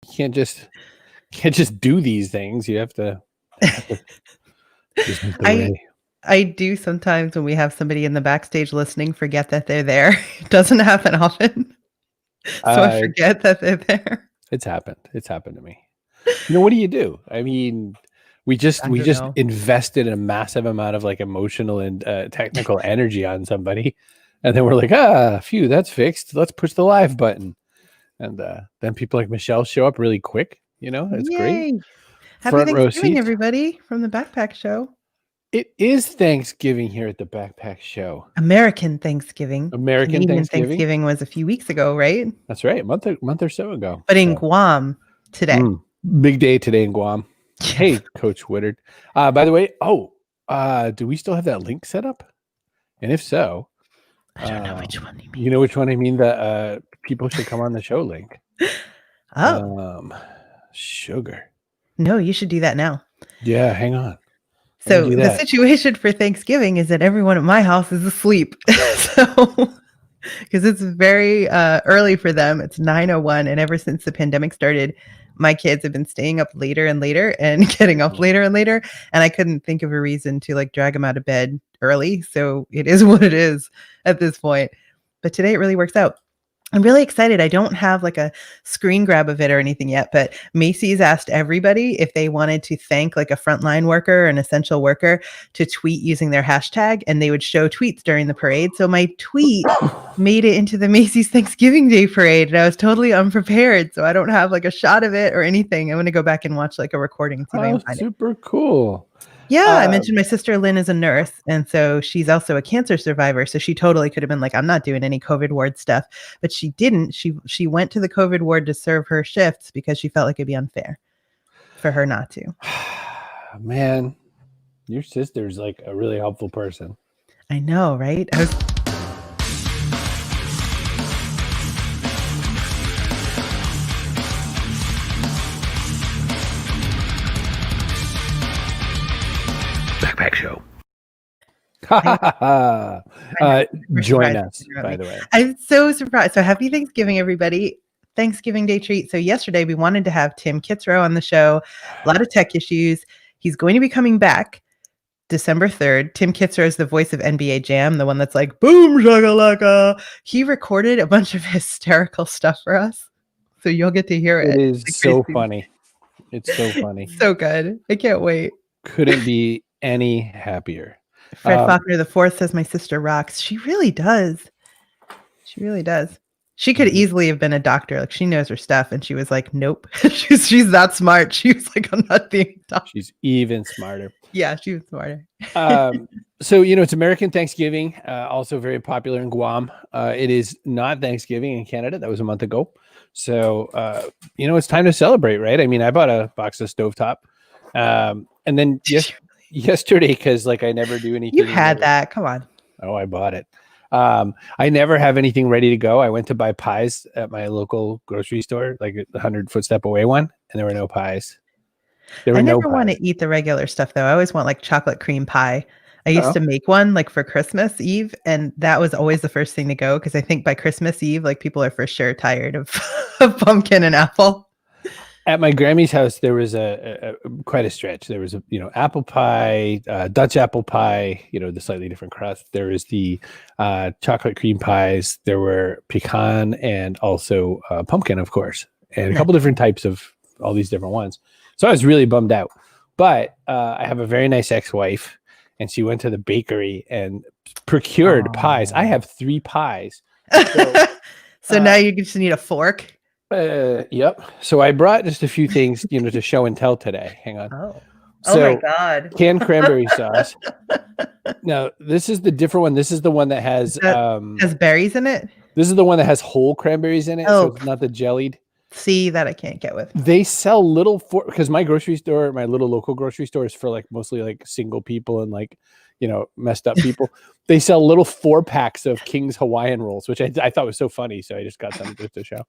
You can't just do these things. You have to just the way. I do sometimes when we have somebody in the backstage listening forget that they're there. It doesn't happen often. So I forget that they're there. It's happened. It's happened to me. What do you do? I mean, we just invested a massive amount of like emotional and technical energy on somebody, and then we're like, phew, that's fixed. Let's push the live button, and then people like Michelle show up really quick. It's great. Happy Thanksgiving, everybody, from the Backpack Show. It is Thanksgiving here at the Backpack Show. American Thanksgiving. Canadian Thanksgiving was a few weeks ago, right? That's right, a month or so ago. But in Guam today. Big day today in Guam. Hey, Coach Woodard. By the way, do we still have that link set up? And if so, I don't know which one you mean. You know which one I mean? The people should come on the show link. Sugar. No, you should do that now. Yeah, hang on. So the situation for Thanksgiving is that everyone at my house is asleep. So because it's very early for them. It's 9:01, and ever since the pandemic started, my kids have been staying up later and later and getting up later and later, and I couldn't think of a reason to like drag them out of bed early. So it is what it is at this point. But today it really works out. I'm really excited. I don't have like a screen grab of it or anything yet, but Macy's asked everybody if they wanted to thank like a frontline worker or an essential worker to tweet using their hashtag, and they would show tweets during the parade. So my tweet made it into the Macy's Thanksgiving Day parade, and I was totally unprepared. So I don't have like a shot of it or anything. I'm going to go back and watch like a recording. See if I can find super cool. Yeah, I mentioned my sister Lynn is a nurse, and so she's also a cancer survivor. So she totally could have been like, I'm not doing any COVID ward stuff, but she didn't. She went to the COVID ward to serve her shifts because she felt like it'd be unfair for her not to. Man, your sister's like a really helpful person. I know, right? Backpack Show. Join us, by the way. I'm so surprised. So happy Thanksgiving, everybody. Thanksgiving Day treat. So yesterday we wanted to have Tim Kitzrow on the show. A lot of tech issues. He's going to be coming back December 3rd. Tim Kitzrow is the voice of NBA Jam, the one that's like, boom, shakalaka. He recorded a bunch of hysterical stuff for us. So you'll get to hear it. It is so funny. It's so funny. So good. I can't wait. Couldn't be any happier. Fred Faulkner IV says my sister rocks. She really does. She really does. She could easily have been a doctor. Like, she knows her stuff. And she was like, nope. she's that smart. She was like, I'm not being a doctor. She's even smarter. Yeah, she was smarter. So, it's American Thanksgiving, also very popular in Guam. It is not Thanksgiving in Canada. That was a month ago. So, it's time to celebrate, right? I mean, I bought a box of stovetop. And then yesterday, because like I never do anything. You had that. Come on. Oh, I bought it. I never have anything ready to go. I went to buy pies at my local grocery store, like a 100-foot away one, and there were no pies. I never want to eat the regular stuff, though. I always want like chocolate cream pie. I used to make one like for Christmas Eve, and that was always the first thing to go because I think by Christmas Eve, like people are for sure tired of pumpkin and apple. At my Grammy's house, there was quite a stretch. There was apple pie, Dutch apple pie, the slightly different crust. There was the chocolate cream pies. There were pecan and also pumpkin, of course, and a couple different types of all these different ones. So I was really bummed out. But I have a very nice ex-wife, and she went to the bakery and procured pies. I have 3 pies. So now you just need a fork. Yep. So I brought just a few things, to show and tell today. Hang on. Oh my God. Canned cranberry sauce. Now, this is the different one. This is the one that has berries in it. This is the one that has whole cranberries in it. Oh. So it's not the jellied. See, that I can't get with. They sell because my grocery store, my little local grocery store is for like mostly like single people and like, messed up people. They sell little 4-packs of King's Hawaiian rolls, which I thought was so funny. So I just got them to show.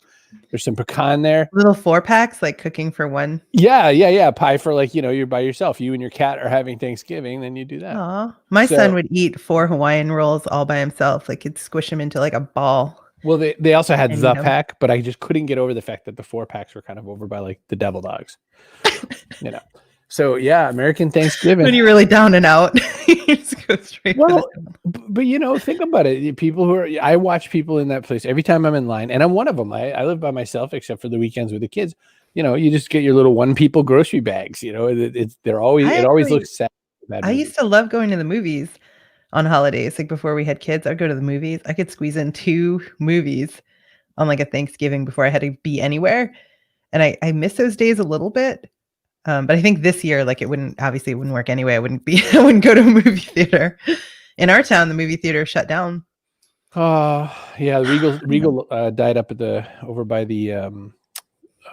There's some pecan there. Little 4-packs, like cooking for one. Yeah. Pie for like, you're by yourself. You and your cat are having Thanksgiving, then you do that. My son would eat 4 Hawaiian rolls all by himself. Like he'd squish them into like a ball. Well, they also had And, the pack, but I just couldn't get over the fact that the 4-packs were kind of over by like the Devil Dogs. So yeah, American Thanksgiving. When you're really down and out, you just go straight. Well, but think about it. People I watch people in that place every time I'm in line, and I'm one of them. I live by myself, except for the weekends with the kids. You just get your little one people grocery bags. It always looks sad. I used to love going to the movies on holidays. Like before we had kids, I'd go to the movies. I could squeeze in 2 movies on like a Thanksgiving before I had to be anywhere. And I miss those days a little bit. But I think this year, like it wouldn't work anyway. I wouldn't go to a movie theater. In our town, the movie theater shut down. Yeah, Regal died up over by the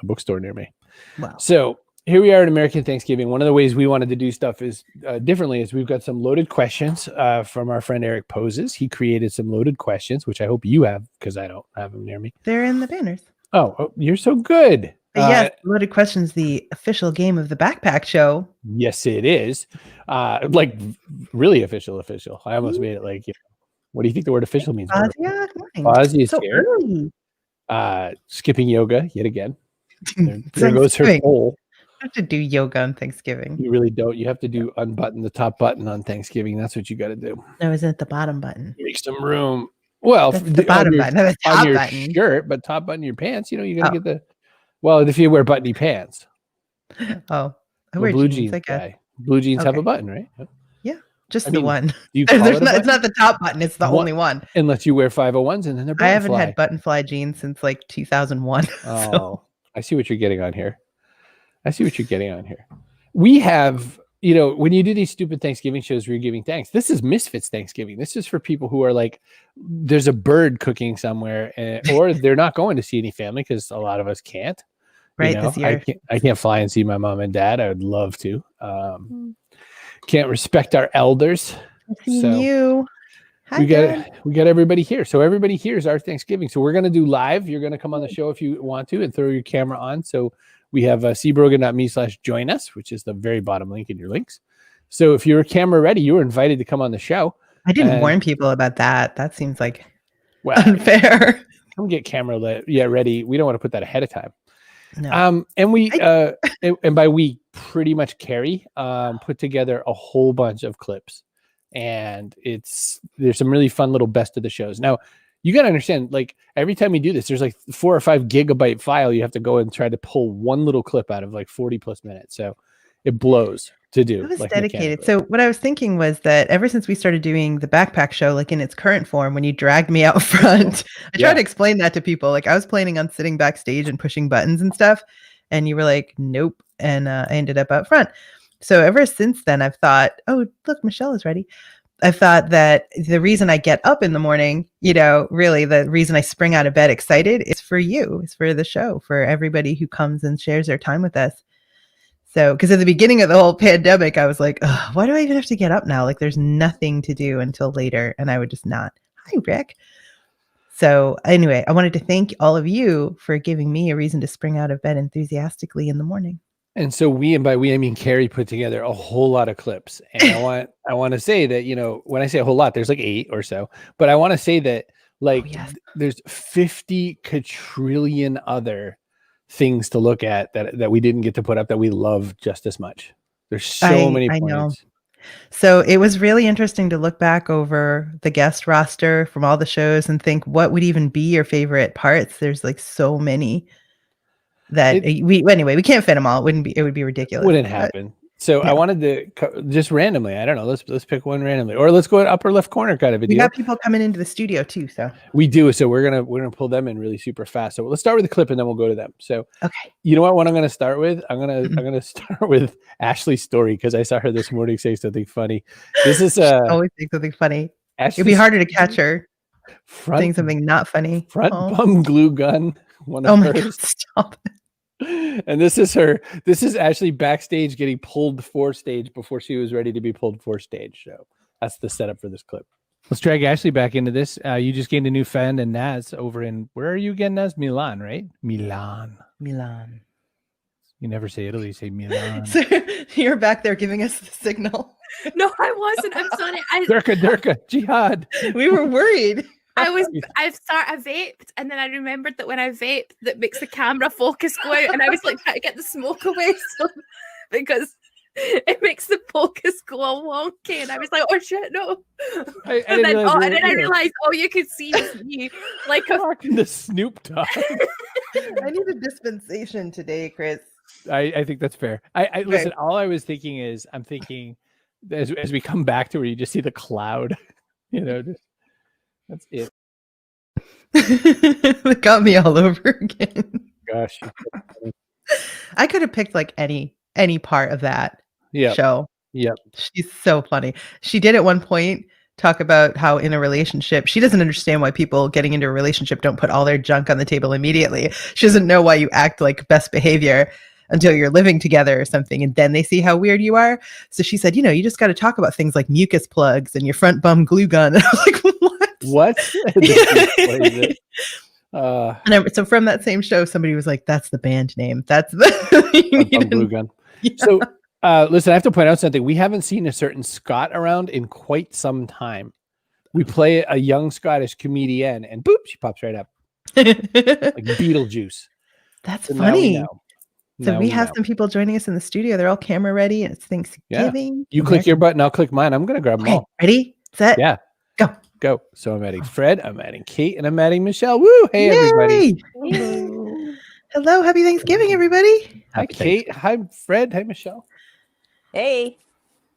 bookstore near me. Wow. So here we are at American Thanksgiving. One of the ways we wanted to do stuff is differently is we've got some loaded questions from our friend Eric Poses. He created some loaded questions, which I hope you have because I don't have them near me. They're in the banners. Oh, you're so good. Yes, Loaded Questions, the official game of the Backpack Show. Yes, it is. Like really official. I almost made it like, what do you think the word official means? Good morning. Ozzy is so here. Early. Skipping yoga yet again. There goes her poll. You have to do yoga on Thanksgiving. You really don't. You have to do unbutton the top button on Thanksgiving. That's what you got to do. No, isn't it the bottom button? Make some room. Well, that's the bottom button. No, the top on your button. Shirt, but top button your pants. You got to get the. Well, if you wear button pants. Oh, I wear blue jeans. Guy. Blue jeans have a button, right? Yeah, just the one. It's not the top button. It's the only one. Unless you wear 501s and then they're button I haven't had button fly jeans since like 2001. Oh, so. I see what you're getting on here. We have, when you do these stupid Thanksgiving shows where you're giving thanks, this is Misfits Thanksgiving. This is for people who are like, there's a bird cooking somewhere, or they're not going to see any family because a lot of us can't. Right, this year. I can't fly and see my mom and dad. I would love to. Can't respect our elders. You. Hi, we got everybody here. So everybody here is our Thanksgiving. So we're going to do live. You're going to come on the show if you want to and throw your camera on. So we have cbrogan.me/join us, which is the very bottom link in your links. So if you're camera ready, you were invited to come on the show. I didn't warn people about that. That seems like unfair. Come get camera ready. We don't want to put that ahead of time. No. And we and by we pretty much Kerry put together a whole bunch of clips, and there's some really fun little best of the shows. Now you got to understand, like every time you do this, there's like 4 or 5 gigabyte file. You have to go and try to pull one little clip out of like 40 plus minutes. So it blows to do. It was dedicated. So what I was thinking was that ever since we started doing the Backpack Show, like in its current form, when you dragged me out front, I tried to explain that to people. Like I was planning on sitting backstage and pushing buttons and stuff. And you were like, nope. And I ended up out front. So ever since then, I've thought, oh, look, Michelle is ready. I thought that the reason I get up in the morning, really the reason I spring out of bed excited is for you. It's for the show, for everybody who comes and shares their time with us. So, because at the beginning of the whole pandemic, I was like, why do I even have to get up now? Like there's nothing to do until later. And I would just not. Hi, Rick. So anyway, I wanted to thank all of you for giving me a reason to spring out of bed enthusiastically in the morning. And so and by we, I mean Kerry put together a whole lot of clips. And I want to say that, when I say a whole lot, there's like 8 or so. But I want to say that there's 50 quadrillion other things to look at that we didn't get to put up that we love just as much. There's so many points. I know. So it was really interesting to look back over the guest roster from all the shows and think what would even be your favorite parts. There's like so many that we can't fit them all. It would be ridiculous. Wouldn't happen. So I wanted to just randomly, I don't know, let's pick one randomly, or let's go upper left corner kind of a deal. We got people coming into the studio too, so we do. So we're gonna pull them in really super fast. So let's start with the clip and then we'll go to them. So okay, you know what I'm gonna start with? I'm gonna start with Ashley's story because I saw her this morning say something funny. This is always say something funny. It'd be harder to catch her saying something not funny. Front bum glue gun. One of hers. God, stop it. And this is Ashley backstage getting pulled for stage before she was ready to be pulled for stage. So that's the setup for this clip. Let's drag Ashley back into this. You just gained a new friend and Naz over in, where are you again, Naz? Milan, right? Milan. You never say Italy, you say Milan. So you're back there giving us the signal. No, I wasn't. I'm sorry. Durka, jihad. We were worried. I vaped, and then I remembered that when I vaped, that makes the camera focus go out, and I was like trying to get the smoke away, because it makes the focus go all wonky, and I was like, oh shit, no. And then I realized all you could see was me, like the Snoop Dogg. I need a dispensation today, Chris. I think that's fair. I listen. All I was thinking is, I'm thinking as we come back to where you just see the cloud, that's it. It got me all over again. Gosh, I could have picked like any part of that show. Yep. She's so funny. She did at one point talk about how in a relationship, she doesn't understand why people getting into a relationship don't put all their junk on the table immediately. She doesn't know why you act like best behavior until you're living together or something, and then they see how weird you are. So she said, you just got to talk about things like mucus plugs and your front bum glue gun. And I was like, what? So from that same show, somebody was like, that's the band name. That's the glue gun. Yeah. So listen, I have to point out something. We haven't seen a certain Scot around in quite some time. We play a young Scottish comedian, and boop, she pops right up. Like Beetlejuice. That's funny. So we have some people joining us in the studio. They're all camera ready, and it's Thanksgiving. Yeah. You click your button, I'll click mine. I'm going to grab them all. Ready? Set? Yeah. Go. So I'm adding Fred, I'm adding Kate, and I'm adding Michelle. Woo! Hey, yay! Everybody. Hello. Happy Thanksgiving, everybody. Hi, Kate. Hi, Fred. Hi, Michelle. Hey.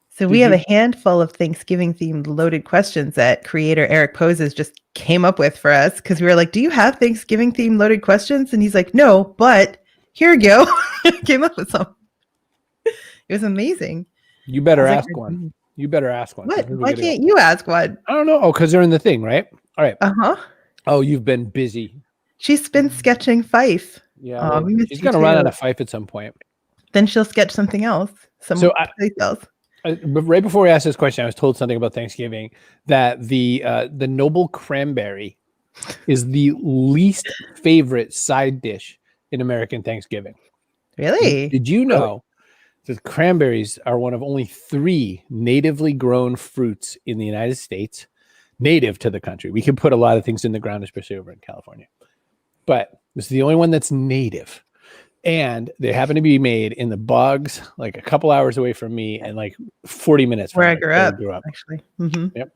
So we have a handful of Thanksgiving-themed loaded questions that creator Eric Poses just came up with for us, because we were like, do you have Thanksgiving-themed loaded questions? And he's like, no, but here we go. Came up with some. It was amazing. You better ask one. You better ask one. What? Why can't you ask one? I don't know. Oh, because they're in the thing, right? All right. Uh-huh. Oh, you've been busy. She's been sketching Fife. Yeah. She's going to run out of Fife at some point. Then she'll sketch something else. But right before we asked this question, I was told something about Thanksgiving, that the noble cranberry is the least favorite side dish in American Thanksgiving. Really? Did you know that cranberries are one of only 3 natively grown fruits in the United States, native to the country? We can put a lot of things in the ground, especially over in California, but this is the only one that's native. And they happen to be made in the bogs, like a couple hours away from me, and like 40 minutes from where I grew up. Actually. Mm-hmm. Yep.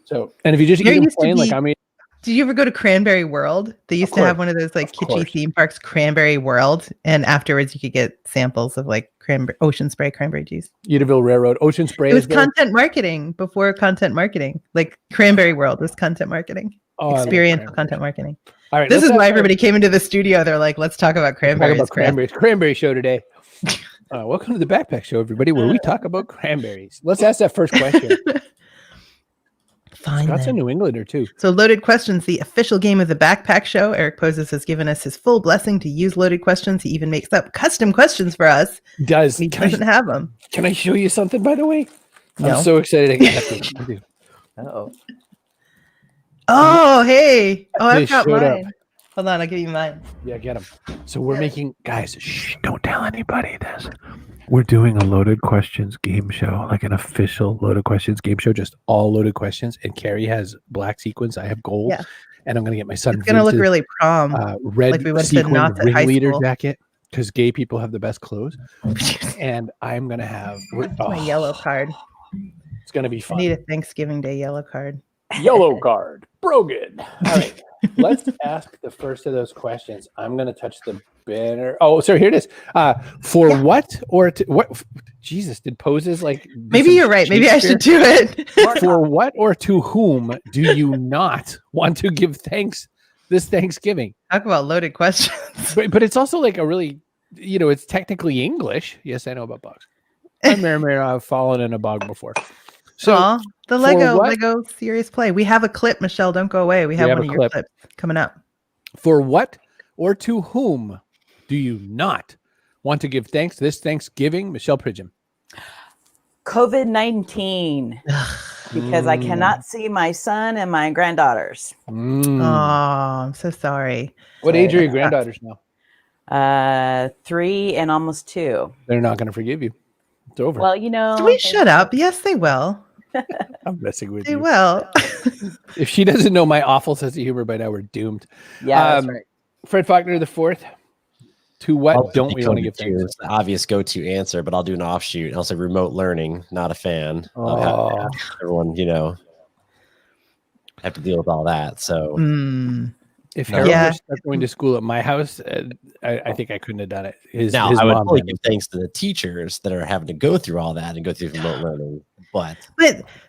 So, and if you just eat them plain, like I mean, did you ever go to Cranberry World? They used to have one of those like kitschy theme parks, Cranberry World, and afterwards you could get samples of like Ocean Spray cranberry juice. Udaville Railroad, Ocean Spray. It was content marketing before content marketing. Like Cranberry World was content marketing. Experiential content marketing. All right, this is why everybody came into the studio. They're like, let's talk about cranberries. Talk about cranberries. Cranberry show today. Welcome to the Backpack Show, everybody, where we talk about cranberries. Let's ask that first question. Fine. Scott's a New Englander too. So Loaded Questions, the official game of the Backpack Show. Eric Poses has given us his full blessing to use Loaded Questions. He even makes up custom questions for us. He doesn't have them. Can I show you something, by the way? No. I'm so excited. Uh-oh. Oh, hey. Oh, I've got mine. Up. Hold on, I'll give you mine. Yeah, get them. So we're making, guys, don't tell anybody this. We're doing a Loaded Questions game show, like an official Loaded Questions game show, just all loaded questions. And Kerry has black sequins. I have gold. Yeah. And I'm going to get my son It's going to look really prom. Red like sequin ringleader jacket, because gay people have the best clothes. And I'm going to have my yellow card. It's going to be fun. I need a Thanksgiving Day yellow card. Yellow card. Brogan. All right. Let's ask the first of those questions. I'm going to touch the banner. Oh, so here it is. For what or to what? Jesus, did Poses like? Maybe you're right. Maybe I should do it. For what or to whom do you not want to give thanks this Thanksgiving? Talk about loaded questions. But it's also like a really, it's technically English. Yes, I know about bugs. I may or may not have fallen in a bog before. So the Lego Serious Play. We have a clip, Michelle. Don't go away. We have one of your clips coming up. For what or to whom do you not want to give thanks this Thanksgiving, Michelle Pridgham? COVID-19, because I cannot see my son and my granddaughters. Oh, I'm so sorry. What age are your granddaughters now? 3 and almost 2. They're not going to forgive you. It's over. Well, Can we shut up? Yes, they will. I'm messing with They you. will. If she doesn't know my awful sense of humor by now, we're doomed. Yeah, that's right. Fred Faulkner the fourth. To what I'll don't we want to give to? thanks? It's the obvious go-to answer, but I'll do an offshoot. I'll say remote learning. Not a fan of how everyone, have to deal with all that. So If No. Harold Yeah. were stuck going to school at my house, I think I couldn't have done it. His now I would mom fully had give it. thanks to the teachers that are having to go through all that and go through remote learning. But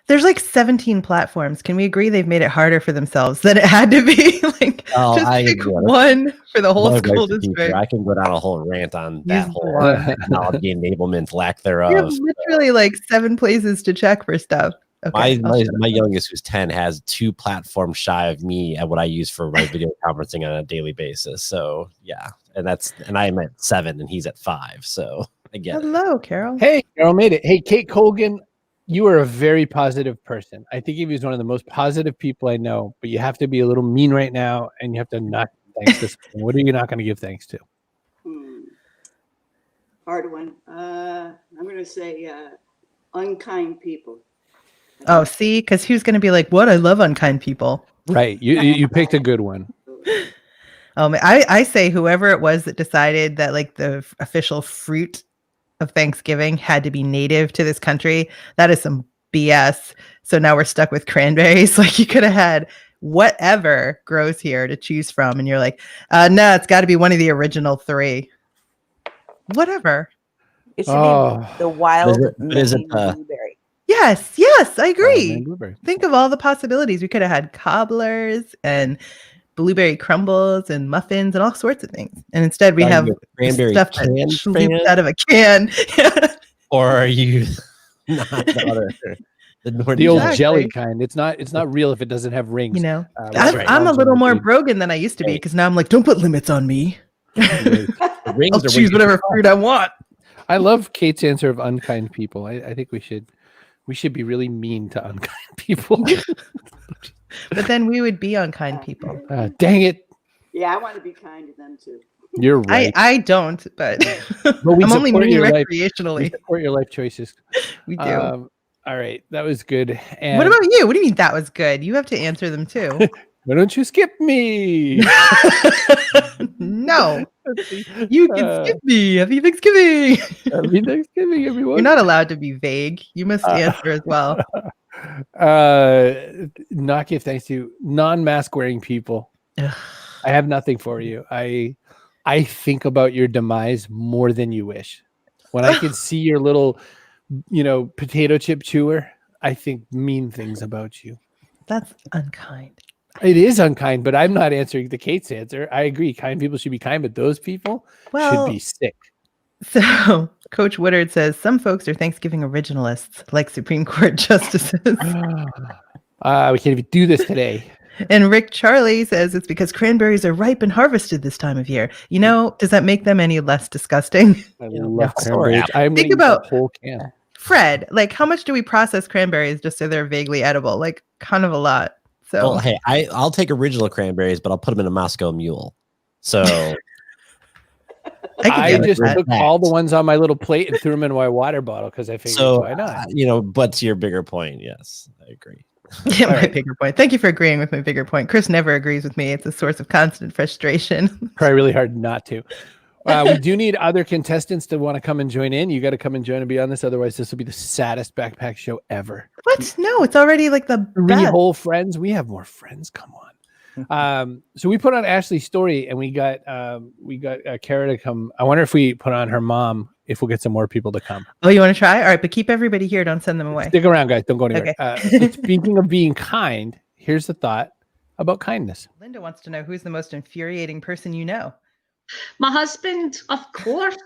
there's like 17 platforms. Can we agree they've made it harder for themselves than it had to be? Like, just pick one for the whole school district. I can go down a whole rant on that Use the whole one. technology enablement, lack You have thereof. literally like 7 places to check for stuff. Okay, My youngest, who's 10, has 2 platforms shy of me at what I use for my video conferencing on a daily basis. So yeah, and I'm at 7 and he's at 5. So I get it. Hello, Carol. Hey, Carol made it. Hey, Kate Colgan, you are a very positive person. I think he was one of the most positive people I know, but you have to be a little mean right now and you have to not give thanks to something. What are you not going to give thanks to? Hard one. I'm going to say unkind people. Oh, see, because who's going to be like, what? I love unkind people. Right. You picked a good one. I say whoever it was that decided that like the official fruit of Thanksgiving had to be native to this country. That is some BS. So now we're stuck with cranberries. Like you could have had whatever grows here to choose from. And you're like, no, it's got to be one of the original 3. Whatever. It should be the wild is it blueberry. Yes, I agree. Think of all the possibilities. We could have had cobblers and blueberry crumbles and muffins and all sorts of things. And instead we have cranberry stuff that shoots out of a can. Or are you not the old jelly kind? It's not real if it doesn't have rings. I'm a little more Brogan than I used to be because now I'm like, don't put limits on me. I'll choose whatever fruit I want. I love Kate's answer of unkind people. I think we should be really mean to unkind people. But then we would be unkind people. Dang it. Yeah, I want to be kind to them too. You're right. I don't, but we I'm only mean recreationally. We support your life choices. We do. All right. That was good. And what about you? What do you mean that was good? You have to answer them too. Why don't you skip me? No. You can skip me. Happy Thanksgiving. Happy Thanksgiving, everyone. You're not allowed to be vague. You must answer as well. Not give thanks to non-mask wearing people. I have nothing for you. I think about your demise more than you wish. When I can see your little, potato chip chewer, I think mean things about you. That's unkind. It is unkind, but I'm not answering the Kate's answer. I agree. Kind people should be kind, but those people should be sick. So Coach Woodard says some folks are Thanksgiving originalists, like Supreme Court justices. We can't even do this today. And Rick Charlie says it's because cranberries are ripe and harvested this time of year. Does that make them any less disgusting? I love cranberries. Think about the whole can. Fred, like how much do we process cranberries just so they're vaguely edible? Like kind of a lot. So well, hey, I'll take original cranberries, but I'll put them in a Moscow Mule. So I just took all the ones on my little plate and threw them in my water bottle because I figured why not? But to your bigger point, yes, I agree. Yeah, my bigger point. Thank you for agreeing with my bigger point. Chris never agrees with me. It's a source of constant frustration. Probably really hard not to. We do need other contestants to want to come and join in. You got to come and join and be on this. Otherwise, this will be the saddest backpack show ever. What? No, it's already like the 3 whole friends. We have more friends. Come on. So we put on Ashley's story and we got Kerry to come. I wonder if we put on her mom, if we'll get some more people to come. Oh, you want to try? All right, but keep everybody here. Don't send them away. Stick around, guys. Don't go anywhere. Okay. Speaking of being kind, here's the thought about kindness. Linda wants to know who's the most infuriating person you know. My husband, of course.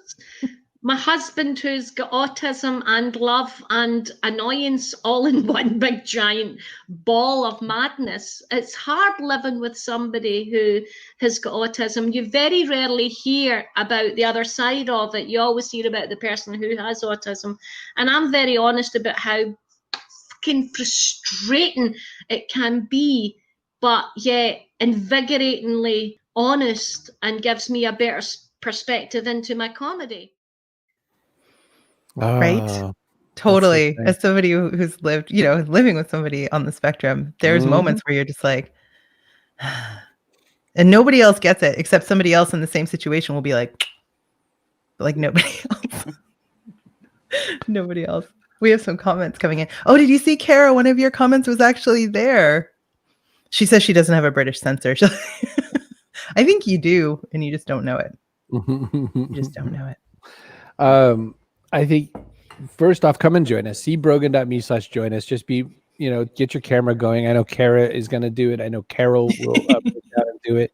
My husband who's got autism and love and annoyance all in one big giant ball of madness. It's hard living with somebody who has got autism. You very rarely hear about the other side of it. You always hear about the person who has autism. And I'm very honest about how fucking frustrating it can be, but yet invigoratingly honest and gives me a better perspective into my comedy. Right. Totally. As somebody who's lived, living with somebody on the spectrum, there's moments where you're just like, and nobody else gets it except somebody else in the same situation will be like nobody else. Nobody else. We have some comments coming in. Oh, did you see, Kara? One of your comments was actually there. She says she doesn't have a British censor. I think you do, and you just don't know it. You just don't know it. I think first off, come and join us. See brogan.me/join us. Just be, get your camera going. I know Kara is going to do it. I know Carol will put down and do it.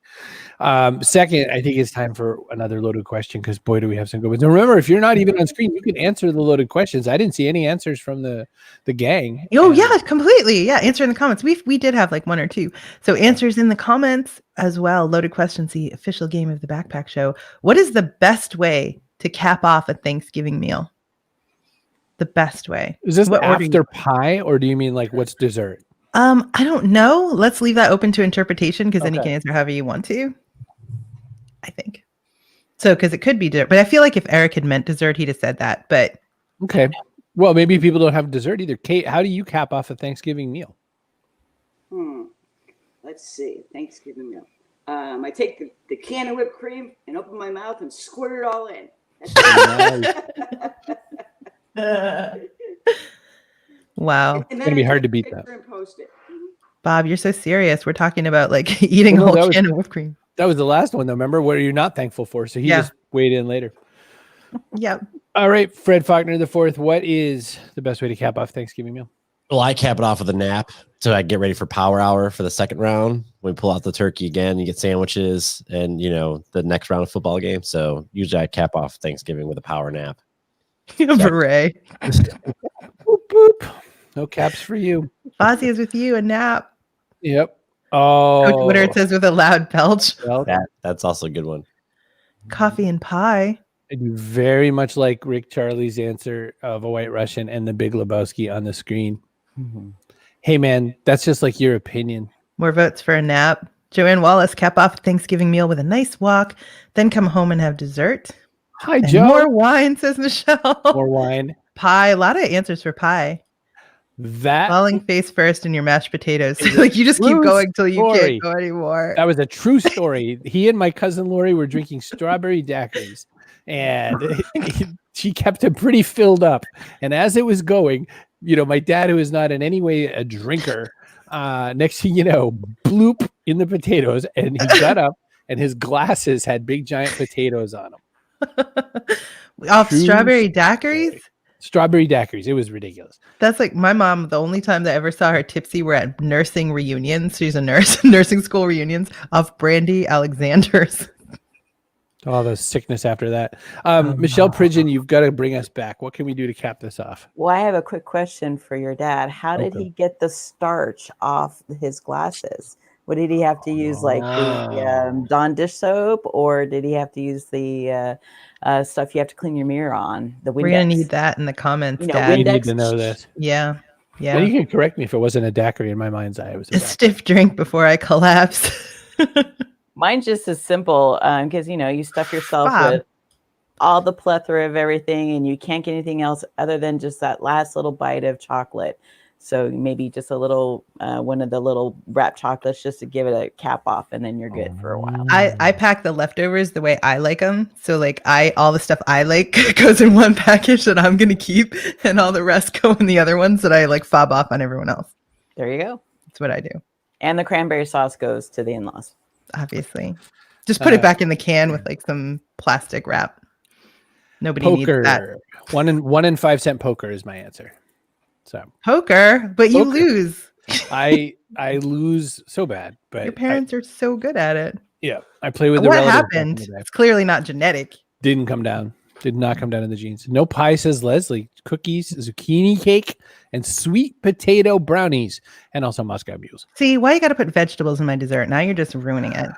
Second, I think it's time for another loaded question because boy, do we have some good ones. And remember, if you're not even on screen, you can answer the loaded questions. I didn't see any answers from the gang. Oh yeah, completely. Yeah, answer in the comments. We did have like one or two. So answers in the comments as well. Loaded questions, the official game of the Backpack Show. What is the best way to cap off a Thanksgiving meal? The best way. Is this after pie, or do you mean like what's dessert? I don't know. Let's leave that open to interpretation because then you can answer however you want to. I think so, because it could be dessert, but I feel like if Eric had meant dessert, he'd have said that. But okay, well, maybe people don't have dessert either. Kate, how do you cap off a Thanksgiving meal? Let's see, Thanksgiving meal. I take the can of whipped cream and open my mouth and squirt it all in. Wow, it's gonna be hard to beat that. Bob, you're so serious. We're talking about like eating a whole can of whipped cream. That was the last one, though. Remember, what are you not thankful for? So he just weighed in later. Yep. All right, Fred Faulkner IV. What is the best way to cap off Thanksgiving meal? Well, I cap it off with a nap so I get ready for power hour for the second round. We pull out the turkey again, you get sandwiches and, the next round of football game. So usually I cap off Thanksgiving with a power nap. Hooray. Boop, boop. No caps for you. Fozzie is with you, a nap. Yep. Oh, Twitter it says with a loud belch. That's also a good one. Coffee and pie. I do very much like Rick Charlie's answer of a White Russian and the Big Lebowski on the screen. Mm-hmm. Hey, man, that's just like your opinion. More votes for a nap. Joanne Wallace, cap off a Thanksgiving meal with a nice walk, then come home and have dessert. Hi, and Joe. More wine, says Michelle. More wine. Pie. A lot of answers for pie. That falling face first in your mashed potatoes. Like you just keep going till you can't go anymore. That was a true story. He and my cousin Lori were drinking strawberry daiquiris, and she kept him pretty filled up. And as it was going, my dad, who is not in any way a drinker, next thing you know, bloop in the potatoes, and he got up, and his glasses had big giant potatoes on them. Off strawberry daiquiris. Strawberry daiquiris. It was ridiculous. That's like my mom. The only time that I ever saw her tipsy were at nursing reunions. She's a nurse, nursing school reunions of Brandy Alexander's. Oh, the sickness after that. Michelle Pridgeon, you've got to bring us back. What can we do to cap this off? Well, I have a quick question for your dad. How did he get the starch off his glasses? What did he have to use, like the Dawn dish soap, or did he have to use the stuff you have to clean your mirror on? The Windex. We're gonna need that in the comments. Dad. We need to know this. Yeah. Well, you can correct me if it wasn't a daiquiri. In my mind's eye, it was a stiff drink before I collapse. Mine's just as simple because you stuff yourself with all the plethora of everything, and you can't get anything else other than just that last little bite of chocolate. So maybe just a little, one of the little wrapped chocolates just to give it a cap off, and then you're good for a while. I pack the leftovers the way I like them. So like all the stuff I like goes in one package that I'm going to keep, and all the rest go in the other ones that I like fob off on everyone else. There you go. That's what I do. And the cranberry sauce goes to the in-laws. Obviously. Just put it back in the can with like some plastic wrap. Nobody needs that. 1 and 5 cent poker is my answer. So poker, but you lose. I lose so bad, but your parents are so good at it. Yeah, I play with what happened. It's clearly not genetic. Didn't come down. Did not come down in the genes. No pie, says Leslie. Cookies, zucchini cake, and sweet potato brownies, and also Moscow mules. See, why you got to put vegetables in my dessert? Now you're just ruining it.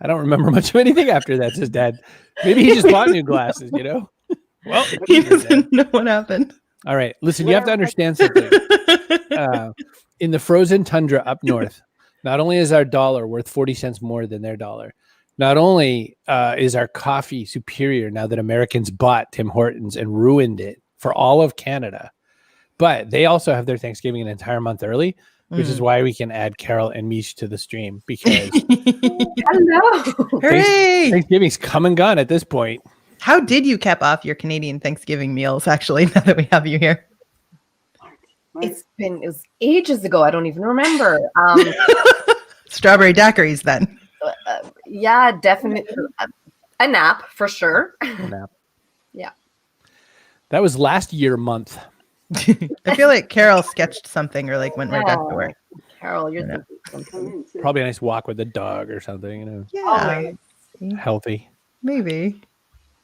I don't remember much of anything after that, says Dad. Maybe he just bought new glasses, Well, he doesn't know what happened. All right. Listen, you have to understand something. In the frozen tundra up north, not only is our dollar worth 40 cents more than their dollar, not only is our coffee superior now that Americans bought Tim Hortons and ruined it for all of Canada. But they also have their Thanksgiving an entire month early, which is why we can add Carol and Mish to the stream, because Hello. Hooray! Thanksgiving's come and gone at this point. How did you cap off your Canadian Thanksgiving meals, actually, now that we have you here? It was ages ago. I don't even remember. Strawberry daiquiris, then. Yeah, definitely. A nap, for sure. Nap. Yeah. That was last year month. I feel like Carol sketched something or like went right back to work. Carol, you're thinking something. Probably a nice walk with the dog or something, you know. Yeah, Healthy. maybe.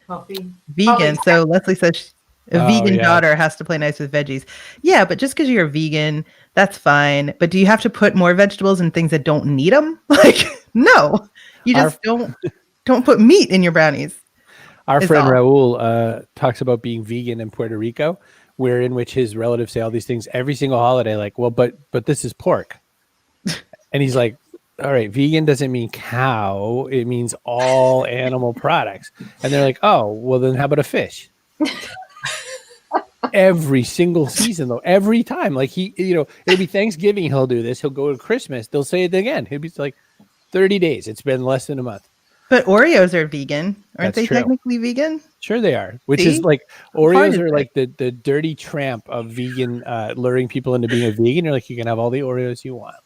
Coffee. Vegan. So Leslie says a vegan yeah. daughter has to play nice with veggies. Yeah, but just because you're a vegan, that's fine. But do you have to put more vegetables in things that don't need them? Like, no. You just don't put meat in your brownies. Our is friend all. Raul talks about being vegan in Puerto Rico, where in which his relatives say all these things every single holiday, like, well, but this is pork. And he's like, all right, vegan doesn't mean cow. It means all animal products. And they're like, oh, well, then how about a fish? Every single season, though, every time. Like it'll be Thanksgiving, he'll do this. He'll go to Christmas. They'll say it again. He'll be like 30 days. It's been less than a month. But Oreos are vegan. Aren't That's they true. technically vegan? Sure they are. Which See? is like, Part Oreos of are it. like the dirty tramp of vegan, luring people into being a vegan. You're like, you can have all the Oreos you want.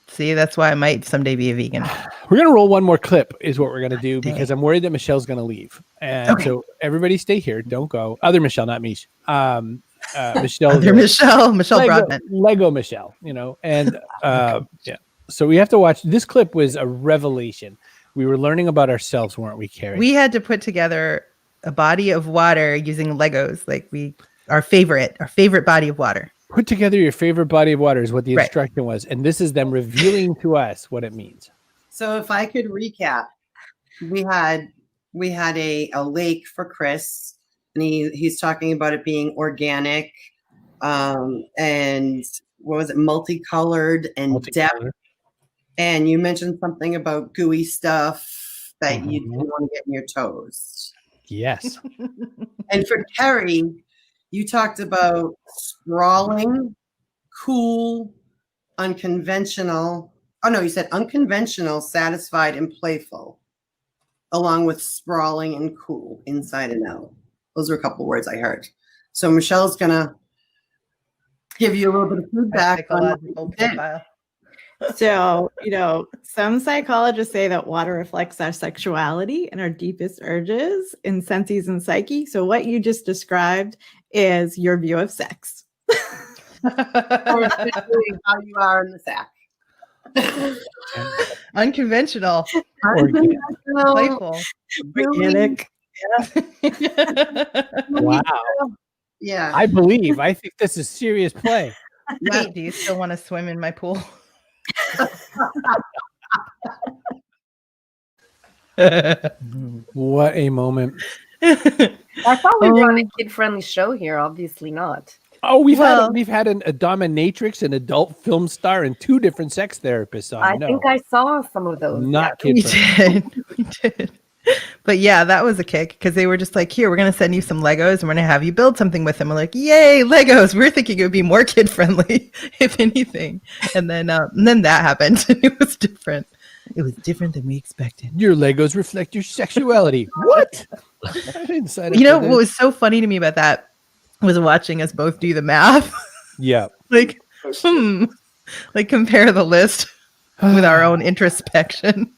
See, that's why I might someday be a vegan. We're going to roll one more clip is what we're going to do, Dang. because I'm worried that Michelle's going to leave. And Okay. so everybody stay here. Don't go. Other Michelle, not Mish. Michelle. Other Michelle Broadbent. Lego Michelle, and yeah. So we have to watch. This clip was a revelation. We were learning about ourselves, weren't we, Kerry? We had to put together a body of water using Legos. Like our favorite body of water. Put together your favorite body of water is what the Right. instruction was. And this is them revealing to us what it means. So if I could recap, we had a lake for Chris, and he's talking about it being organic, and what was it, multicolored and depth. And you mentioned something about gooey stuff that you didn't want to get in your toes. Yes. And for Kerry, you talked about sprawling, cool, unconventional. Oh, no, you said unconventional, satisfied, and playful, along with sprawling and cool, inside and out. Those are a couple words I heard. So Michelle's going to give you a little bit of feedback on what you did. So, some psychologists say that water reflects our sexuality and our deepest urges in senses and psyche. So what you just described is your view of sex. Or how you are in the sack. Unconventional. Playful. Organic. Wow. Yeah. I believe. I think this is serious play. Wait, do you still want to swim in my pool? What a moment. I thought we were on a kid-friendly show here. Obviously not. Oh, we've had a dominatrix, an adult film star, and 2 different sex therapists on. I think I saw some of those. Not We kid-friendly. did. But yeah, that was a kick because they were just like, here, we're going to send you some Legos and we're going to have you build something with them. We're like, yay, Legos. We're thinking it would be more kid friendly, if anything. And then that happened. And it was different. It was different than we expected. Your Legos reflect your sexuality. What? I didn't sign up You know for what this. was so funny to me about that was watching us both do the math. Yeah. Like, like compare the list with our own introspection.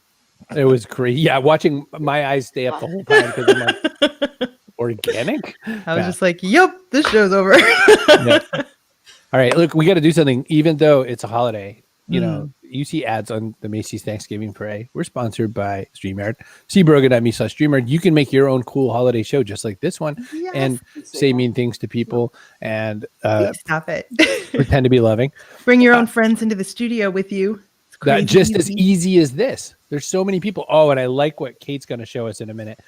It was great. Yeah, watching my eyes stay up the whole time because I'm like, organic? I was just like, yep, this show's over. Yeah. All right, look, we got to do something. Even though it's a holiday, you see ads on the Macy's Thanksgiving Parade. We're sponsored by StreamYard. See Brogan.me/StreamYard. You can make your own cool holiday show just like this one and say mean things to people and Stop it. pretend to be loving. Bring your own friends into the studio with you. It's That crazy just as easy as this. There's so many people. Oh, and I like what Kate's going to show us in a minute.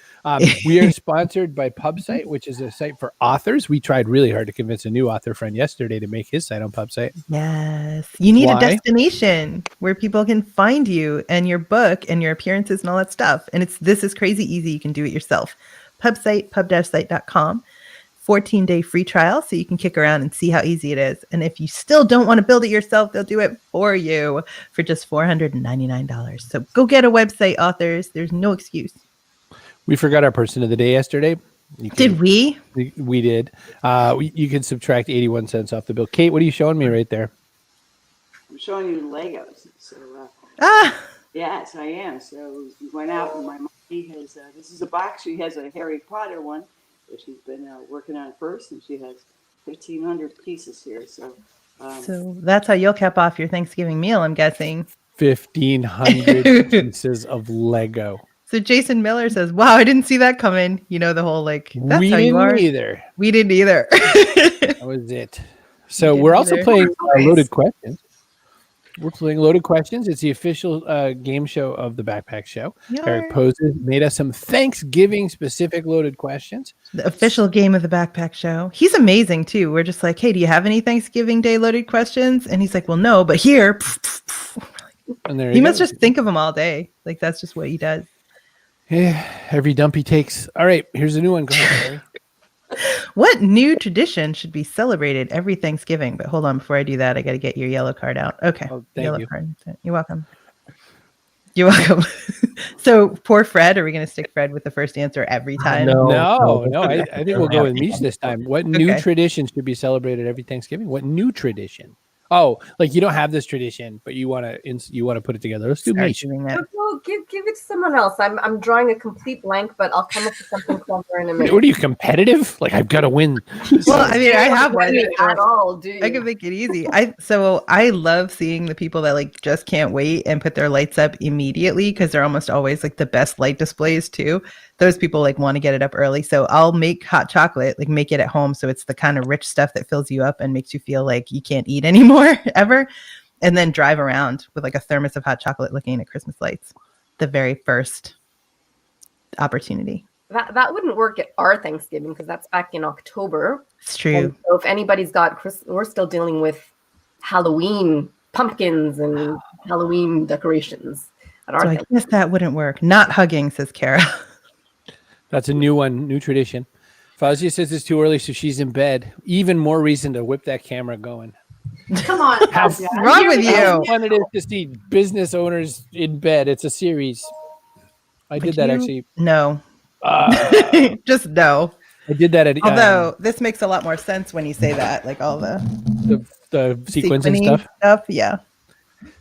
We are sponsored by PubSite, which is a site for authors. We tried really hard to convince a new author friend yesterday to make his site on PubSite. Yes. You need Why? a destination where people can find you and your book and your appearances and all that stuff. And this is crazy easy. You can do it yourself. PubSite, pub-site.com. 14-day free trial so you can kick around and see how easy it is. And if you still don't want to build it yourself, they'll do it for you for just $499. So go get a website, authors. There's no excuse. We forgot our person of the day yesterday. Did we? We did. You can subtract 81 cents off the bill. Kate, what are you showing me right there? I'm showing you Legos. So, yes, I am. So we went out, and my mom has, this is a box. She has a Harry Potter one that she's been working on first, and she has 1,500 pieces here. So that's how you'll cap off your Thanksgiving meal, I'm guessing. 1,500 pieces of Lego. So Jason Miller says, wow, I didn't see that coming. You know, the whole like, that's we how you are. Either. We didn't either. That was it. So we're also playing Loaded Questions. We're playing Loaded Questions. It's the official game show of the Backpack Show. Eric Poses made us some Thanksgiving-specific Loaded Questions. The official game of the Backpack Show. He's amazing, too. We're just like, hey, do you have any Thanksgiving Day Loaded Questions? And he's like, well, no, but here. And there he must just think of them all day. Like, that's just what he does. Yeah, every dump he takes. All right, here's a new one. Go ahead, Kerry. What new tradition should be celebrated every Thanksgiving? But hold on, before I do that, I got to get your yellow card out. Okay. Thank you. Card. You're welcome. You're welcome. So poor Fred, are we going to stick Fred with the first answer every time? No. I think we'll go with Mish this time. What new tradition should be celebrated every Thanksgiving? What new tradition? Oh, like you don't have this tradition, but you want to put it together. Let's do Mish. Well, give it to someone else. I'm drawing a complete blank, but I'll come up with something clever in a minute. What are you, competitive? Like I've got to win. Well, I mean, I have one at all. Do you? I can make it easy. I love seeing the people that like just can't wait and put their lights up immediately because they're almost always like the best light displays too. Those people like want to get it up early. So I'll make hot chocolate, like make it at home. So it's the kind of rich stuff that fills you up and makes you feel like you can't eat anymore ever. And then drive around with like a thermos of hot chocolate looking at Christmas lights. The very first opportunity. That wouldn't work at our Thanksgiving because that's back in October. It's true. And so if anybody's got, we're still dealing with Halloween pumpkins and Halloween decorations. At our I guess that wouldn't work. Not hugging, says Kara. That's a new one, new tradition. Fausia says it's too early, so she's in bed. Even more reason to whip that camera going. Come on. What's wrong with you? How fun it is to see business owners in bed. It's a series. I did that actually. No. Just no. I did that at. Although this makes a lot more sense when you say that, like all the sequins and stuff. Yeah.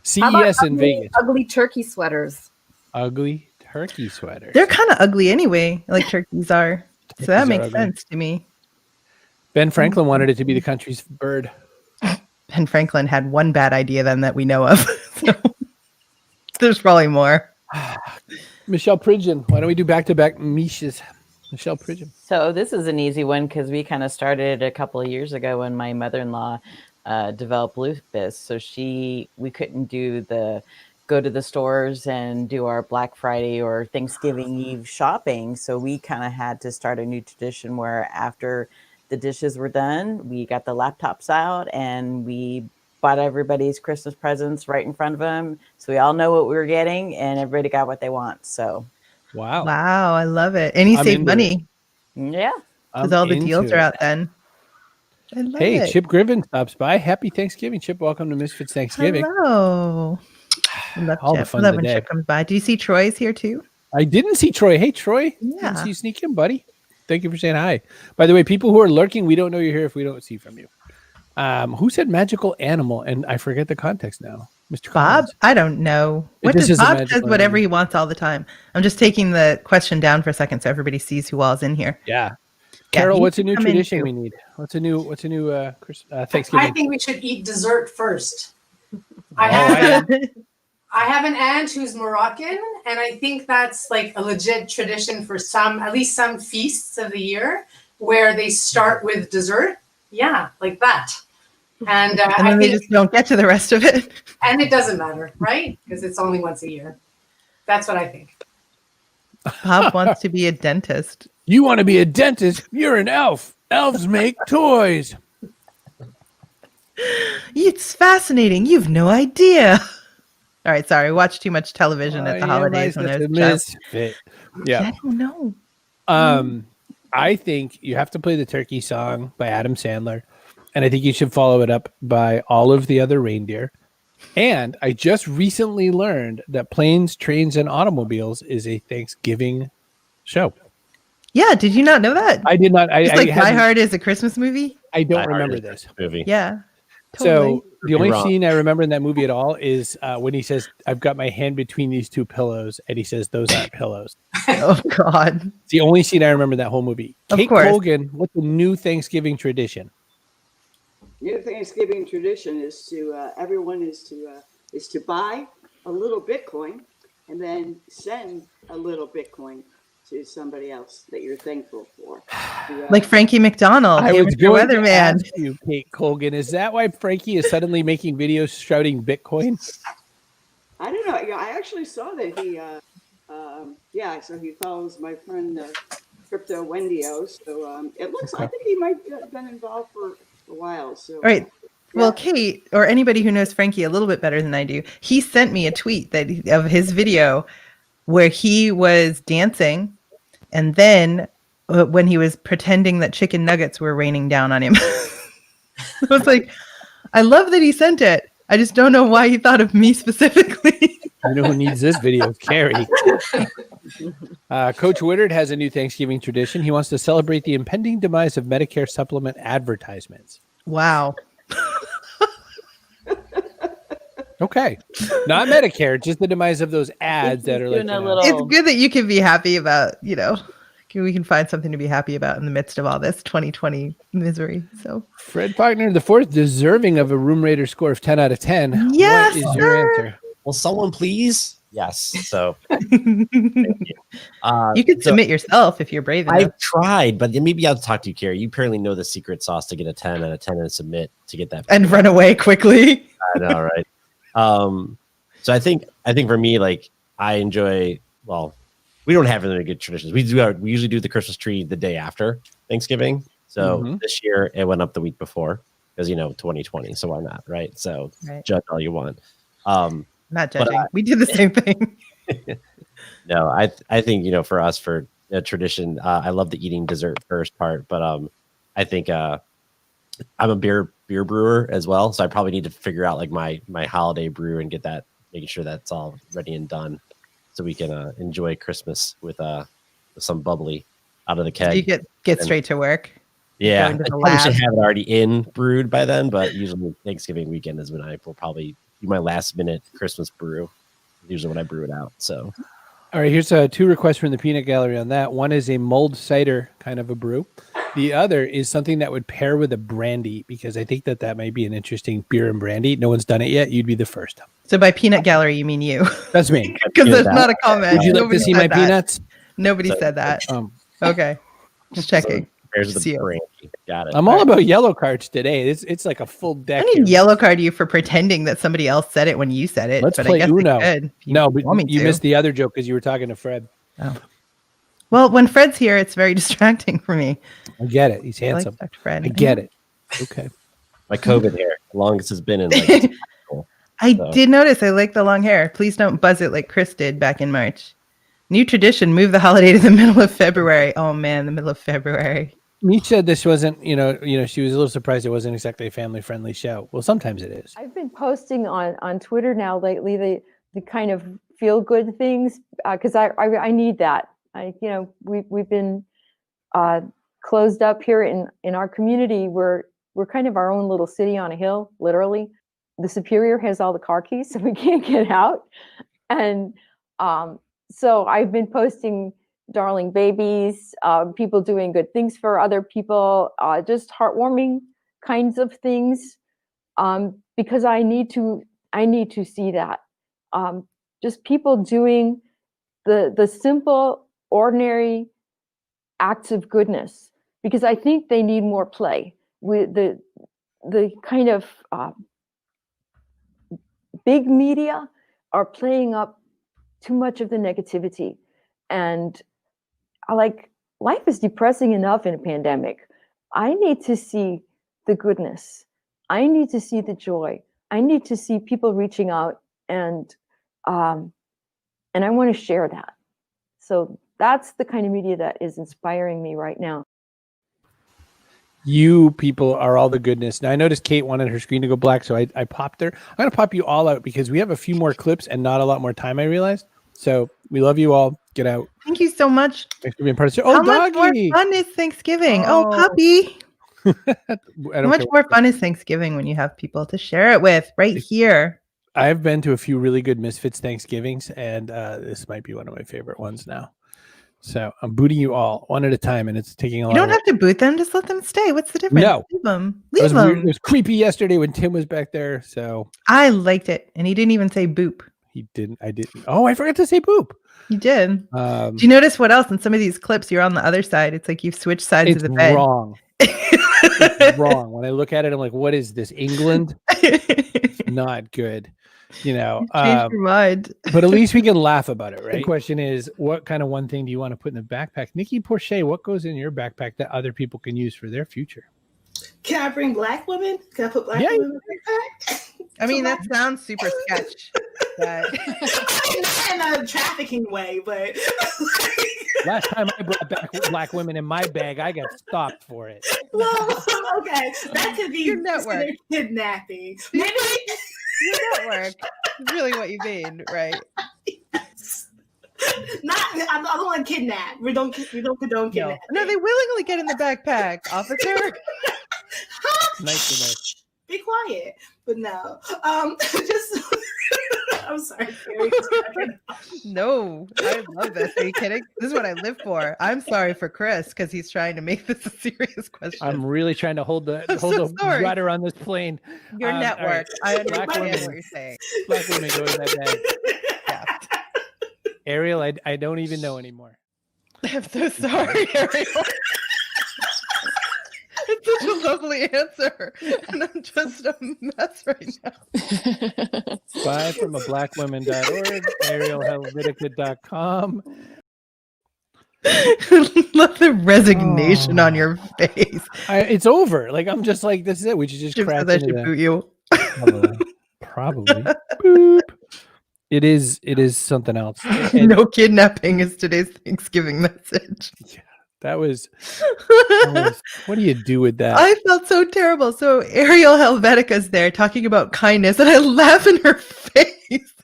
CES in Vegas. Ugly turkey sweaters. Ugly turkey sweaters. They're kind of ugly anyway, like turkeys are. So that makes sense to me. Ben Franklin wanted it to be the country's bird. Ben Franklin had one bad idea then that we know of. So there's probably more. Michelle Pridgeon. Why don't we do back-to-back Mishes? Michelle Pridgeon. So this is an easy one because we kind of started a couple of years ago when my mother-in-law developed lupus. So we couldn't go to the stores and do our Black Friday or Thanksgiving Eve shopping. So we kind of had to start a new tradition where after the dishes were done, we got the laptops out and we bought everybody's Christmas presents right in front of them. So we all know what we were getting and everybody got what they want. So. Wow. I love it. And you save money. Yeah. Because all the deals are out then. I love it. Chip Griffin stops by. Happy Thanksgiving, Chip. Welcome to Misfits Thanksgiving. Hello. I love all Chip. the fun I love when today. Chip comes by. Do you see Troy's here too? I didn't see Troy. Hey, Troy. Yeah. Didn't see you sneak in, buddy. Thank you for saying hi. By the way, people who are lurking, we don't know you're here if we don't see from you. Who said magical animal? And I forget the context now. Mr. Bob? Collins. I don't know. What This does is a Bob magical says whatever animal. he wants all the time. I'm just taking the question down for a second so everybody sees who all's in here. Yeah. Carol, he what's a new can come in tradition too. we need? What's a new Thanksgiving? I think we should eat dessert first. I have an aunt who's Moroccan, and I think that's like a legit tradition for at least some feasts of the year, where they start with dessert. Yeah, like that. And And I then they think, just don't get to the rest of it. and it doesn't matter, right? Because it's only once a year. That's what I think. Bob wants to be a dentist. You want to be a dentist? You're an elf. Elves make toys. It's fascinating. You've no idea. All right, sorry. Watch too much television at the holidays when there's stuff. Misfit. Yeah. I don't know. I think you have to play the turkey song by Adam Sandler, and I think you should follow it up by All of the Other Reindeer. And I just recently learned that Planes, Trains, and Automobiles is a Thanksgiving show. Yeah, did you not know that? I did not. Just like Die Hard is a Christmas movie? I don't Die Hard remember is a this movie. Yeah. Totally. So the only scene I remember in that movie at all is when he says, "I've got my hand between these two pillows," and he says, "Those aren't pillows." Oh God! It's the only scene I remember in that whole movie. Of Kate course. Colgan, what's the new Thanksgiving tradition? New Thanksgiving tradition is to everyone is to buy a little Bitcoin and then send a little Bitcoin to somebody else that you're thankful for. Like Frankie McDonald, I was your going to weatherman. ask you, Kate Colgan, is that why Frankie is suddenly making videos shouting Bitcoin? I don't know. I actually saw that he, so he follows my friend Crypto Wendio. So it looks. I think he might have been involved for a while. So. All right. Well, Kate, or anybody who knows Frankie a little bit better than I do, he sent me a tweet of his video where he was dancing, and then when he was pretending that chicken nuggets were raining down on him. I was like, I love that he sent it. I just don't know why he thought of me specifically. You know who needs this video? Kerry. Coach Woodard has a new Thanksgiving tradition. He wants to celebrate the impending demise of Medicare supplement advertisements. Wow. Okay. Not Medicare, just the demise of those ads that are like, It's good that you can be happy about, we can find something to be happy about in the midst of all this 2020 misery. So Fred Faulkner IV, deserving of a Room Raider score of 10 out of 10. Yes, what is your answer? Will someone please? Yes. So you could submit yourself if you're brave enough. I tried, but maybe I'll talk to you, Kerry. You apparently know the secret sauce to get a 10 out of 10 and submit to get that. And run away quickly. I know, right? So I think for me, like, I enjoy, well, we don't have really good traditions. We usually do the Christmas tree the day after Thanksgiving. So this year it went up the week before because 2020. So why not, right? So judge all you want. Not judging. We do the same thing. No, I think for us for a tradition, I love the eating dessert first part, but I think I'm a beer brewer as well, so I probably need to figure out like my holiday brew and get that, making sure that's all ready and done, so we can enjoy Christmas with some bubbly out of the keg. So you get straight to work. Yeah, I probably should have it already brewed by then, but usually Thanksgiving weekend is when I will probably do my last minute Christmas brew. Usually when I brew it out. So, all right, here's 2 requests from the Peanut Gallery on that. One is a mulled cider kind of a brew. The other is something that would pair with a brandy, because I think that might be an interesting beer and brandy. No one's done it yet. You'd be the first. So by Peanut Gallery, you mean you? That's me. Because there's not a comment. Would you like to see my peanuts? Nobody said that. Okay, just checking. There's the brandy. Got it. I'm all about yellow cards today. It's like a full deck. I need yellow card you for pretending that somebody else said it when you said it. Let's but play I guess Uno. No, but you missed the other joke because you were talking to Fred. Oh. Well, when Fred's here, it's very distracting for me. I get it. He's handsome. I like Dr. Fred. I get it. Okay. My COVID hair, longest it's been in like I did notice. I like the long hair. Please don't buzz it like Chris did back in March. New tradition, move the holiday to the middle of February. Oh man, the middle of February. Meech said this wasn't, she was a little surprised it wasn't exactly a family-friendly show. Well, sometimes it is. I've been posting on Twitter now lately the kind of feel-good things because I need that. We've been closed up here in our community. We're kind of our own little city on a hill, literally. The Superior has all the car keys, so we can't get out. And so I've been posting darling babies, people doing good things for other people, just heartwarming kinds of things, because I need to see that. Just people doing the simple, ordinary acts of goodness, because I think they need more play. With the kind of big media are playing up too much of the negativity, and life is depressing enough in a pandemic. I need to see the goodness. I need to see the joy. I need to see people reaching out, and I want to share that. So that's the kind of media that is inspiring me right now. You people are all the goodness. Now I noticed Kate wanted her screen to go black, so I popped her. I'm gonna pop you all out because we have a few more clips and not a lot more time, I realized. So we love you all. Get out. Thank you so much. Thanks for being part of the show. How Oh, much more doggy. fun is Thanksgiving? Oh, puppy. How much more fun is Thanksgiving when you have people to share it with right here? I've been to a few really good Misfits Thanksgivings, and this might be one of my favorite ones now. So I'm booting you all one at a time, and it's taking a lot. You don't have to boot them; just let them stay. What's the difference? No, leave them. It Leave them. was creepy yesterday when Tim was back there. So I liked it, and he didn't even say boop. He didn't. I didn't. Oh, I forgot to say boop. You did. Do you notice what else in some of these clips? You're on the other side. It's like you've switched sides of the bed. Wrong. It's wrong. When I look at it, I'm like, "What is this? England? Not good." You know. Change your mind. But at least we can laugh about it, right? The question is, what kind of one thing do you want to put in the backpack? Nikki Porche, what goes in your backpack that other people can use for their future? Can I bring black women? Can I put black women in the backpack? I mean, that sounds super sketch. But not in a trafficking way, but last time I brought back black women in my bag, I got stopped for it. Well, okay, that could be your network kidnapping. Maybe your network is really what you mean, right? I don't want to kidnap. We don't condone kidnapping. No, they willingly get in the backpack, officer. Nice to know. Be quiet. But no. Just I'm sorry, Kerry. No, I love this. Are you kidding? This is what I live for. I'm sorry for Chris because he's trying to make this a serious question. I'm really trying to hold the rudder on this plane. Your network. Right. I understand what you're saying. Black women go in that bag. Yeah. Ariel, I don't even know anymore. I'm so sorry, Ariel. It's such a lovely answer, and I'm just a mess right now. Spy from a blackwomen.org, arielhelvetica.com. Love the resignation on your face. It's over. Like, I'm just like, this is it. We should just crash into that. Boot you. Probably. Boop. It is something else. And no kidnapping is today's Thanksgiving message. Yeah, that was what do you do with that? I felt so terrible. So Ariel Helvetica's there talking about kindness, and I laugh in her face.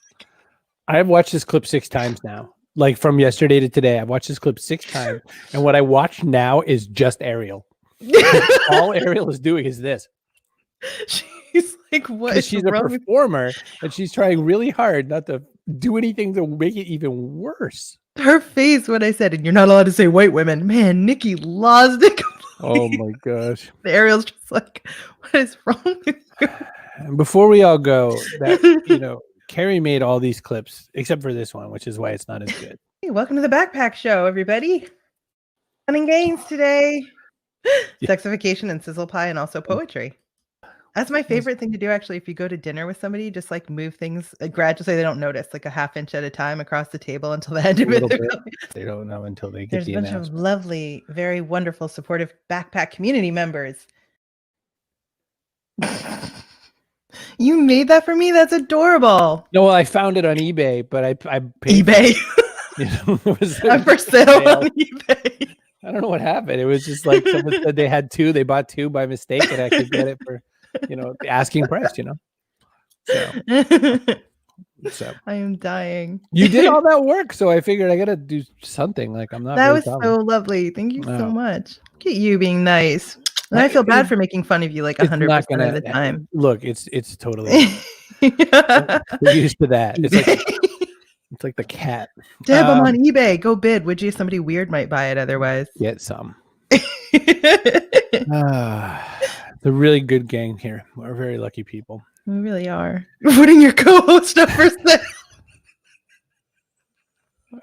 I've watched this clip 6 times now. Like from yesterday to today, I've watched this clip 6 times, and what I watch now is just Ariel. All Ariel is doing is this. She's like, what? She's a performer, and she's trying really hard not to do anything to make it even worse. Her face when I said, and you're not allowed to say white women. Man, Nikki lost it completely. Oh my gosh. The Ariel's just like, what is wrong with you? And before we all go, that Kerry made all these clips except for this one, which is why it's not as good. Hey, welcome to the Backpack Show, everybody. Fun and games today. Sexification and sizzle pie, and also poetry. That's my favorite thing to do, actually. If you go to dinner with somebody, just like move things gradually so they don't notice, like a half inch at a time across the table until the end of it. They don't know until they get There's the a bunch announcement. of lovely, very wonderful, supportive backpack community members. You made that for me? That's adorable. No, well, I found it on eBay, but I paid eBay. It was I'm for sale on eBay. I don't know what happened. It was just like someone said they had 2, they bought 2 by mistake, and I could get it for the asking price, So I am dying. You did all that work, so I figured I gotta do something. Like I'm not. That really was dumb. so lovely. Thank you so much. Look at you being nice. And I feel bad for making fun of you like 100% of the time. Look, it's totally. We're used to that. It's like the cat. Deb, I'm on eBay. Go bid, would you? Somebody weird might buy it otherwise. Get some. The really good gang here. We're very lucky people. We really are. Putting your co-host up for sale.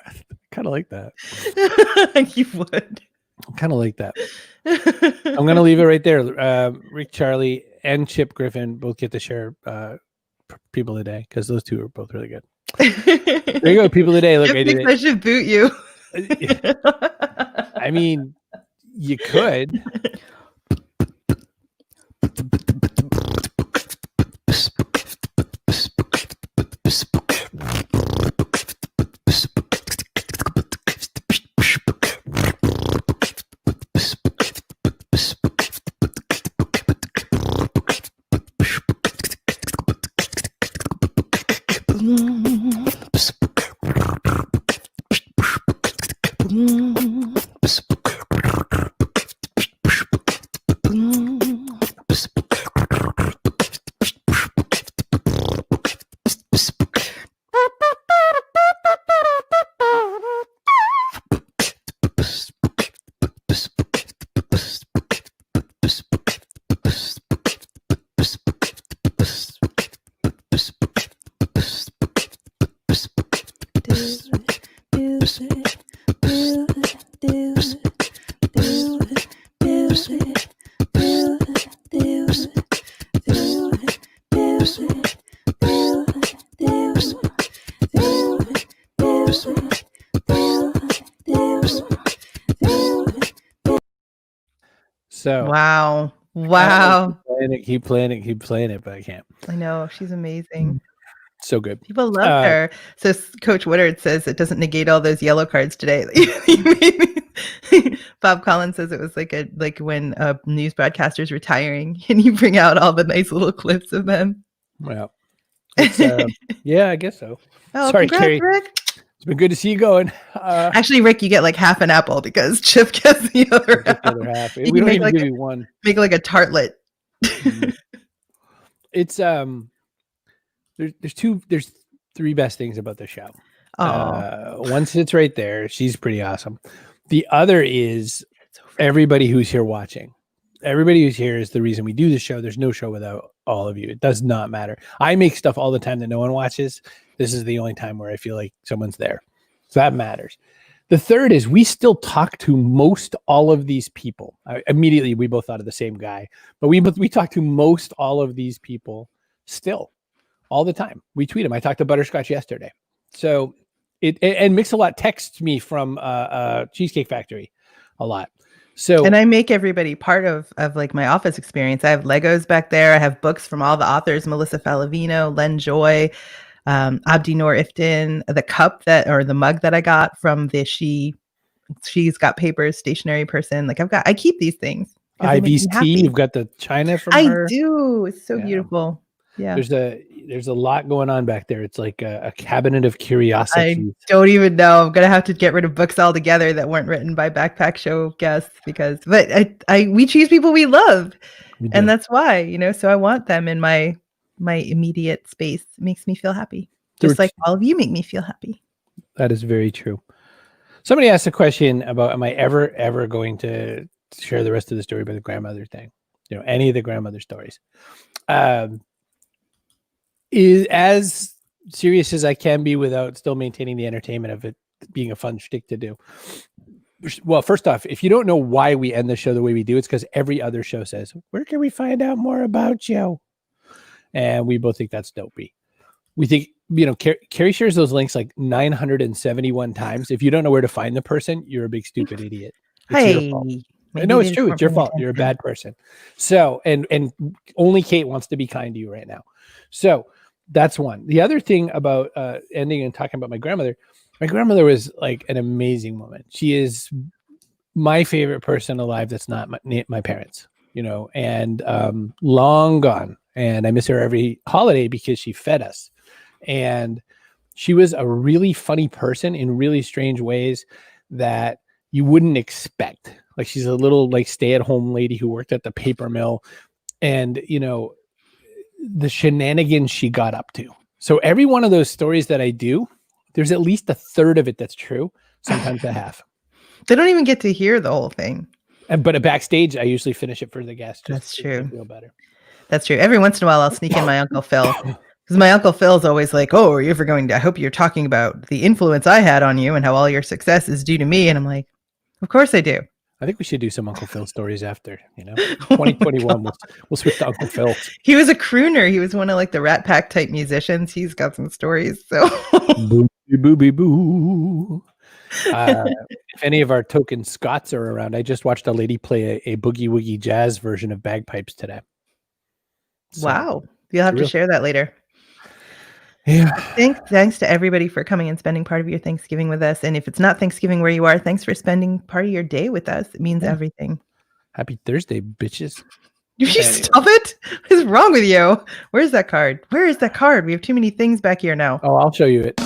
I kind of like that. You would. I kind of like that. I'm gonna leave it right there. Rick, Charlie, and Chip Griffin both get to share people today because those 2 are both really good. There you go, people today. Look, I should boot you. I mean, you could. So wow. Keep playing it, but I can't. I know, she's amazing. So good. People love her. So Coach Woodard says it doesn't negate all those yellow cards today. Bob Collins says it was like when a news broadcaster's retiring and you bring out all the nice little clips of them. Well, it's, yeah, I guess so. Oh, sorry, congrats, Kerry. Rick. It's been good to see you going. Actually, Rick, you get like half an apple because Chip gets the other half. You We don't make even like give you one. Make like a tartlet. It's there's three best things about the show. One sits right there. She's pretty awesome. The other is everybody who's here watching. Everybody who's here is the reason we do the show. There's no show without all of you. It does not matter. I make stuff all the time that no one watches. This is the only time where I feel like someone's there. So that matters. The third is we still talk to most all of these people. Immediately, we both thought of the same guy, but we talk to most all of these people still all the time. We tweet them. I talked to Butterscotch yesterday. So and Mix-a-Lot texts me from Cheesecake Factory a lot. So and I make everybody part of like my office experience. I have Legos back there. I have books from all the authors: Melissa Falavino, Len Joy, Abdi Noor Iftin, the cup or the mug that I got from the She's Got Papers stationery person. Like I keep these things. Ivy's tea. You've got the china from her. I do. It's so beautiful. Yeah. There's a lot going on back there. It's like a cabinet of curiosities. I don't even know. I'm gonna have to get rid of books altogether that weren't written by Backpack Show guests but we choose people we love. And that's why, so I want them in my immediate space. It makes me feel happy. Just like all of you make me feel happy. That is very true. Somebody asked a question about, am I ever going to share the rest of the story about the grandmother thing? Any of the grandmother stories. Is as serious as I can be without still maintaining the entertainment of it being a fun shtick to do. Well, first off, if you don't know why we end the show the way we do, it's because every other show says, where can we find out more about you? And we both think that's dopey. We think, Kerry shares those links like 971 times. If you don't know where to find the person, you're a big stupid idiot. No, it's true. It's your fault. You're a bad person. So, and only Kate wants to be kind to you right now. So that's one. The other thing about ending and talking about my grandmother was like an amazing woman. She is my favorite person alive that's not my parents, and long gone. And I miss her every holiday because she fed us. And she was a really funny person in really strange ways that you wouldn't expect. Like she's a little like stay-at-home lady who worked at the paper mill, and the shenanigans she got up to. So every one of those stories that I do, there's at least a third of it that's true, sometimes a half. They don't even get to hear the whole thing. But backstage, I usually finish it for the guests. That's true. Feel better. That's true. Every once in a while, I'll sneak in my Uncle Phil. Because my Uncle Phil's always like, oh, are you ever I hope you're talking about the influence I had on you and how all your success is due to me. And I'm like, of course I do. I think we should do some Uncle Phil stories after, 2021. We'll switch to Uncle Phil. He was a crooner. He was one of like the Rat Pack type musicians. He's got some stories. So boo, boo, boo, boo. If any of our token Scots are around, I just watched a lady play a boogie woogie jazz version of bagpipes today. So, wow. You'll have to share that later. Yeah. Thanks to everybody for coming and spending part of your Thanksgiving with us. And if it's not Thanksgiving where you are, thanks for spending part of your day with us. It means everything. Happy Thursday, bitches. You stop it. What is wrong with you? Where's that card? Where is that card? We have too many things back here now. Oh, I'll show you it.